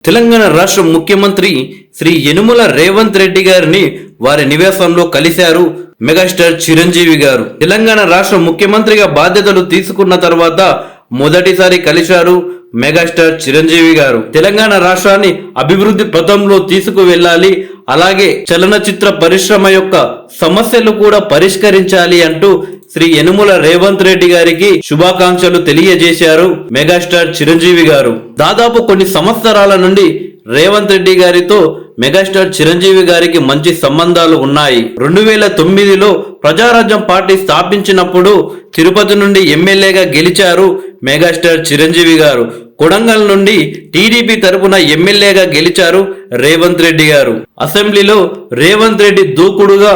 తెలంగాణ రాష్ట్ర ముఖ్యమంత్రి శ్రీ యనుమల రేవంత్ రెడ్డి గారిని వారి నివాసంలో కలిశారు మెగాస్టార్ చిరంజీవి గారు. తెలంగాణ రాష్ట్ర ముఖ్యమంత్రిగా బాధ్యతలు తీసుకున్న తర్వాత మొదటిసారి కలిశారు మెగాస్టార్ చిరంజీవి గారు. తెలంగాణ రాష్ట్రాన్ని అభివృద్ధి పథంలో తీసుకువెళ్ళాలి, అలాగే చలనచిత్ర పరిశ్రమ యొక్క సమస్యలు కూడా పరిష్కరించాలి అంటూ శ్రీ యనుమల రేవంత్ రెడ్డి గారికి శుభాకాంక్షలు తెలియజేశారు మెగాస్టార్ చిరంజీవి గారు. దాదాపు కొన్ని సంవత్సరాల నుండి రేవంత్ రెడ్డి గారితో మెగాస్టార్ చిరంజీవి గారికి మంచి సంబంధాలు ఉన్నాయి. 2009లో ప్రజారాజ్యం పార్టీ స్థాపించినప్పుడు తిరుపతి నుండి ఎమ్మెల్యేగా గెలిచారు మెగాస్టార్ చిరంజీవి గారు. కొడంగల్ నుండి టీడీపీ తరపున ఎమ్మెల్యేగా గెలిచారు రేవంత్ రెడ్డి గారు. అసెంబ్లీలో రేవంత్ రెడ్డి దూకుడుగా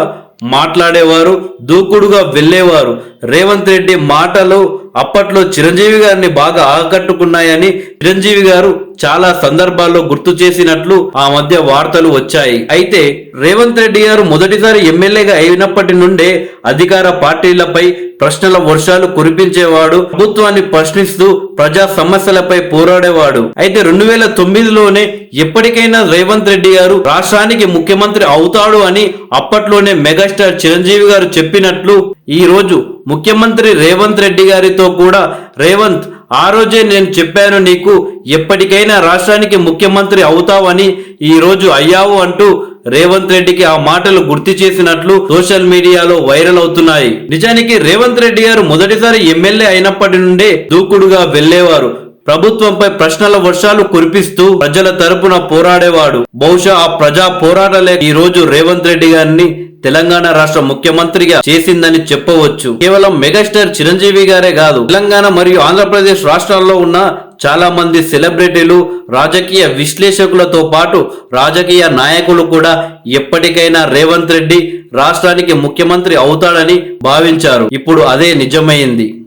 మాట్లాడేవారు, దూకుడుగా వెళ్లేవారు. రేవంత్ రెడ్డి మాటలు అప్పట్లో చిరంజీవి గారిని బాగా ఆకట్టుకున్నాయని చిరంజీవి గారు చాలా సందర్భాల్లో గుర్తు చేసినట్లు ఆ మధ్య వార్తలు వచ్చాయి. అయితే రేవంత్ రెడ్డి గారు మొదటిసారి ఎమ్మెల్యేగా అయినప్పటి నుండే అధికార పార్టీలపై ప్రశ్నల వర్షాలు కురిపించేవాడు, ప్రభుత్వాన్ని ప్రశ్నిస్తూ ప్రజా సమస్యలపై పోరాడేవాడు. అయితే 2009లోనే ఎప్పటికైనా రేవంత్ రెడ్డి గారు రాష్ట్రానికి ముఖ్యమంత్రి అవుతాడు అని అప్పట్లోనే మెగాస్టార్ చిరంజీవి గారు చెప్పినట్లు ఈ రోజు ముఖ్యమంత్రి రేవంత్ రెడ్డి గారితో కూడా రేవంత్, ఆ రోజే నేను చెప్పాను నీకు ఎప్పటికైనా రాష్ట్రానికి ముఖ్యమంత్రి అవుతావని, ఈ రోజు అయ్యావు అంటూ రేవంత్ రెడ్డికి ఆ మాటలు గుర్తు చేసినట్లు సోషల్ మీడియాలో వైరల్ అవుతున్నాయి. నిజానికి రేవంత్ రెడ్డి గారు మొదటిసారి ఎమ్మెల్యే అయినప్పటి నుండే దూకుడుగా వెళ్లేవారు. ప్రభుత్వంపై ప్రశ్నల వర్షాలు కురిపిస్తూ ప్రజల తరపున పోరాడేవాడు. బహుశా ఆ ప్రజా పోరాటలే ఈ రోజు రేవంత్ రెడ్డి గారిని తెలంగాణ రాష్ట్ర ముఖ్యమంత్రిగా చేసిందని చెప్పవచ్చు. కేవలం మెగాస్టార్ చిరంజీవి గారే కాదు, తెలంగాణ మరియు ఆంధ్రప్రదేశ్ రాష్ట్రాల్లో ఉన్న చాలా మంది సెలబ్రిటీలు, రాజకీయ విశ్లేషకులతో పాటు రాజకీయ నాయకులు కూడా ఎప్పటికైనా రేవంత్ రెడ్డి రాష్ట్రానికి ముఖ్యమంత్రి అవుతాడని భావించారు. ఇప్పుడు అదే నిజమైంది.